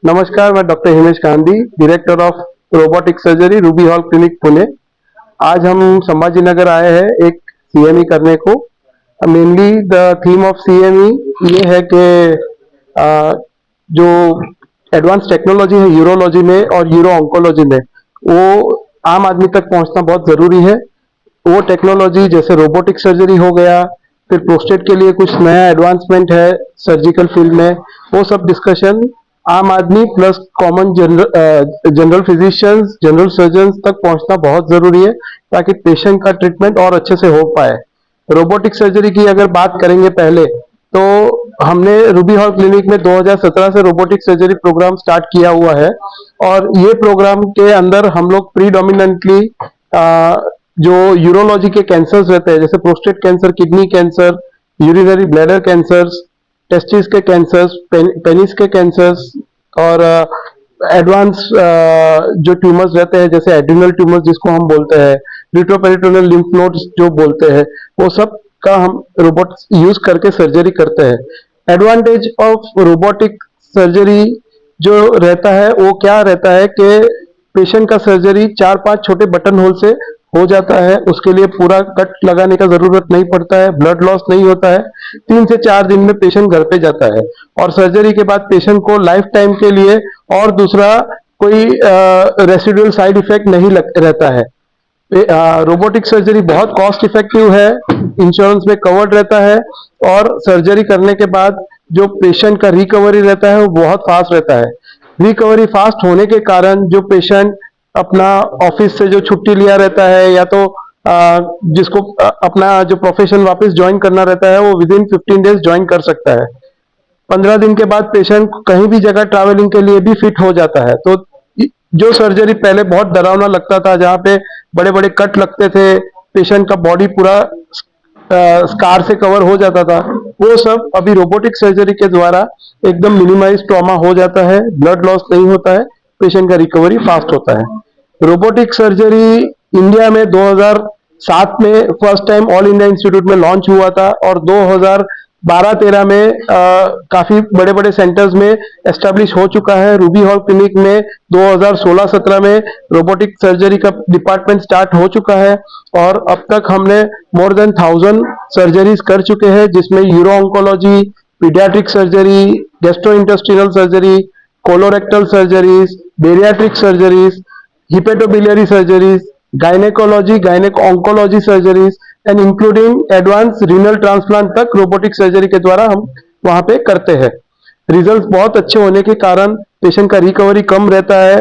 नमस्कार, मैं doctor Himesh Gandhi, director of robotic surgery Ruby hall clinic Pune. आज हम संभाजी नगर आए हैं एक सीएमई करने को। Mainly the theme of CME ये है कि जो एडवांस टेक्नोलॉजी है यूरोलॉजी में और यूरो ऑन्कोलॉजी में, वो आम आदमी तक पहुंचना बहुत जरूरी है। वो टेक्नोलॉजी जैसे रोबोटिक सर्जरी हो गया, फिर प्रोस्टेट के लिए कुछ नया एडवांसमेंट है सर्जिकल फील्ड में, वो सब डिस्कशन आम आदमी plus common general physicians, general surgeons तक पहुंचना बहुत जरूरी है ताकि पेशेंट का ट्रीटमेंट और अच्छे से हो पाए। रोबोटिक सर्जरी की अगर बात करेंगे पहले, तो हमने रूबी हॉल क्लिनिक में 2017 से रोबोटिक सर्जरी प्रोग्राम स्टार्ट किया हुआ है। और ये प्रोग्राम के अंदर हम लोग प्रीडोमिनेंटली जो यूरोलॉजी के कैंसर्स रहते हैं, जैसे prostate cancer, kidney cancer, urinary bladder cancers, testis के कैंसर्स, पेनिस के कैंसर्स और एडवांस जो ट्यूमर्स रहते हैं जैसे एड्रिनल ट्यूमर्स जिसको हम बोलते हैं, रिट्रोपेरिटोनियल लिम्फ नोड्स जो बोलते हैं, वो सब का हम रोबोट यूज करके सर्जरी करते हैं। एडवांटेज ऑफ रोबोटिक सर्जरी जो रहता है वो क्या रहता है कि पेशेंट का सर्जरी 4-5 छोटे बटन होल से हो जाता है। उसके लिए पूरा कट लगाने का जरूरत नहीं पड़ता है, ब्लड लॉस नहीं होता है। 3 से 4 दिन में पेशेंट घर पे जाता है और सर्जरी के बाद पेशेंट को लाइफ टाइम के लिए और दूसरा कोई रेसिडुअल साइड इफेक्ट नहीं रहता है। रोबोटिक सर्जरी बहुत कॉस्ट इफेक्टिव है, इंश्योरेंस में कवर्ड रहता है और सर्जरी करने के बाद जो पेशेंट का रिकवरी रहता है वो बहुत फास्ट रहता है। रिकवरी फास्ट होने के कारण जो पेशेंट अपना ऑफिस से जो छुट्टी लिया रहता है या तो जिसको अपना जो प्रोफेशन वापस ज्वाइन करना रहता है, वो विद इन 15 डेज ज्वाइन कर सकता है। 15 दिन के बाद पेशेंट कहीं भी जगह ट्रैवलिंग के लिए भी फिट हो जाता है। तो जो सर्जरी पहले बहुत डरावना लगता था, जहाँ पे बड़े बड़े कट लगते थे, पेशेंट का बॉडी पूरा स्कार से कवर हो जाता था, वो सब अभी रोबोटिक सर्जरी के द्वारा एकदम मिनिमाइज ट्रॉमा हो जाता है, ब्लड लॉस नहीं होता है, पेशेंट का रिकवरी फास्ट होता है। रोबोटिक सर्जरी इंडिया में 2007 में first time all India institute में लॉन्च हुआ था और 2012-13 में काफी बड़े बड़े सेंटर्स में एस्टेब्लिश हो चुका है। रूबी हॉल क्लिनिक में 2016-17 में रोबोटिक सर्जरी का डिपार्टमेंट स्टार्ट हो चुका है और अब तक हमने मोर देन 1000 सर्जरीज कर चुके हैं, जिसमें euro oncology, paediatric surgery, gastrointestinal surgery, colorectal surgeries, bariatric surgeries, हिपेटोबिलियरी surgeries, gynaecology, gynaec oncology surgeries and including advance renal transplant तक रोबोटिक सर्जरी के द्वारा हम वहां पे करते हैं। रिजल्ट्स बहुत अच्छे होने के कारण पेशेंट का रिकवरी कम रहता है।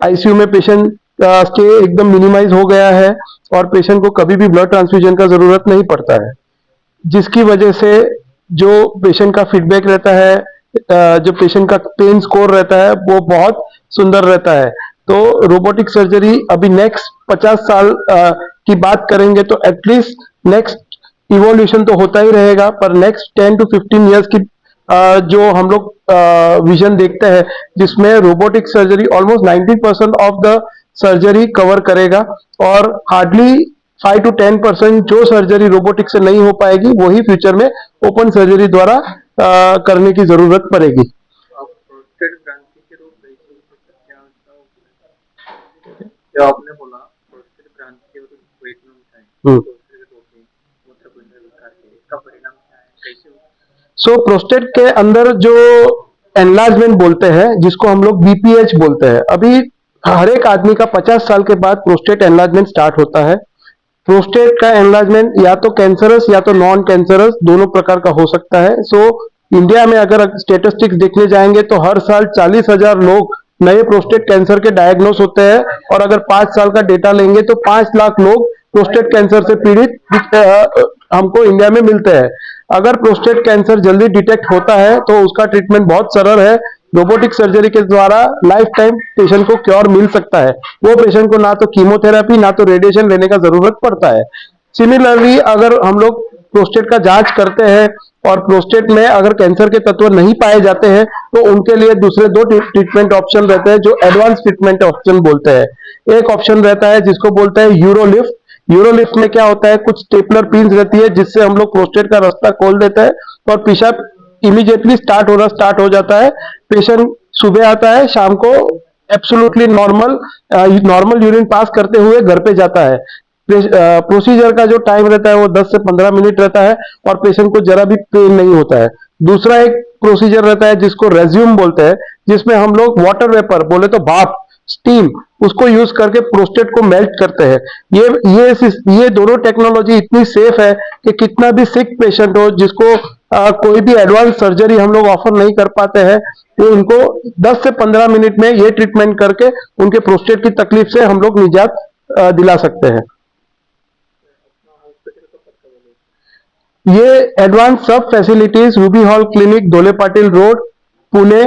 आईसीयू में पेशेंट स्टे एकदम मिनिमाइज हो गया है और पेशेंट को कभी भी ब्लड ट्रांसफ्यूजन का जरूरत नहीं पड़ता है, जिसकी वजह से जो पेशेंट का फीडबैक रहता है, जो पेशेंट का पेन स्कोर रहता है, वो बहुत सुंदर रहता है। तो रोबोटिक सर्जरी अभी नेक्स्ट 50 साल की बात करेंगे तो एटलीस्ट नेक्स्ट इवोल्यूशन तो होता ही रहेगा, पर नेक्स्ट 10 to 15 ईयर्स की जो हम लोग विजन देखते हैं, जिसमें robotic surgery almost 90% of the surgery cover करेगा और हार्डली 5 to 10% जो सर्जरी रोबोटिक से नहीं हो पाएगी वही फ्यूचर में ओपन सर्जरी द्वारा करने की जरूरत पड़ेगी। जो आपने बोला प्रोस्टेट ग्रंथि और वेट में उठाए तो उसके रोके मूत्रपिंड विकार के इसका परिणाम क्या है, कैसे सो प्रोस्टेट के अंदर जो एनलार्जमेंट बोलते हैं, जिसको हम लोग बीपीएच बोलते हैं, अभी हर एक आदमी का 50 साल के बाद प्रोस्टेट एनलार्जमेंट स्टार्ट होता है। प्रोस्टेट का एनलार्जमेंट या तो कैंसरस या तो नॉन कैंसरस दोनों प्रकार का हो सकता है। सो इंडिया में अगर स्टेटिस्टिक्स देखने जाएंगे तो हर साल 40,000 लोग नए प्रोस्टेट कैंसर के डायग्नोस होते हैं और अगर 5 साल का डेटा लेंगे तो 5 लाख लोग प्रोस्टेट कैंसर से पीड़ित हमको इंडिया में मिलते हैं। अगर प्रोस्टेट कैंसर जल्दी डिटेक्ट होता है तो उसका ट्रीटमेंट बहुत सरल है। रोबोटिक सर्जरी के द्वारा लाइफ टाइम पेशेंट को क्योर मिल सकता है। वो पेशेंट को ना तो कीमोथेरेपी ना तो रेडिएशन लेने का जरूरत पड़ता है। सिमिलरली अगर हम लोग प्रोस्टेट का जांच करते हैं और प्रोस्टेट में अगर कैंसर के तत्व नहीं पाए जाते हैं तो उनके लिए दूसरे 2 ट्रीटमेंट ऑप्शन रहते हैं जो एडवांस ट्रीटमेंट ऑप्शन बोलते हैं। एक ऑप्शन रहता है जिसको बोलते हैं यूरोलिफ्ट। यूरोलिफ्ट में क्या होता है, कुछ स्टेपलर पिन्स रहती है जिससे हम लोग प्रोस्टेट का रास्ता खोल देते हैं और पेशाब इमीडिएटली स्टार्ट हो जाता है। पेशेंट सुबह आता है, शाम को एब्सोल्युटली नॉर्मल यूरिन पास करते हुए घर पे जाता है। प्रोसीजर का जो टाइम रहता है वो 10 से 15 मिनट रहता है और पेशेंट को जरा भी पेन नहीं होता है। दूसरा एक प्रोसीजर रहता है जिसको रेज्यूम बोलते हैं, जिसमें हम लोग वाटर वेपर, बोले तो भाप, स्टीम, उसको यूज करके प्रोस्टेट को मेल्ट करते हैं। ये दोनों टेक्नोलॉजी इतनी सेफ है कि कितना भी सिक पेशेंट हो, जिसको कोई भी एडवांस सर्जरी हम लोग ऑफर नहीं कर पाते हैं, तो उनको 10 से 15 मिनट में ये ट्रीटमेंट करके उनके प्रोस्टेट की तकलीफ से हम लोग निजात दिला सकते हैं। ये एडवांस सब फैसिलिटीज रूबी हॉल क्लिनिक, धोले पाटिल रोड, पुणे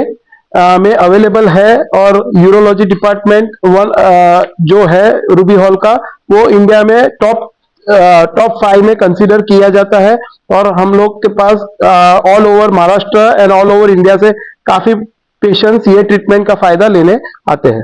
में अवेलेबल है। और यूरोलॉजी डिपार्टमेंट जो है रूबी हॉल का, वो इंडिया में टॉप 5 में कंसीडर किया जाता है। और हम लोग के पास all over Maharashtra and all over India से काफी पेशेंट्स ये ट्रीटमेंट का फायदा लेने आते हैं।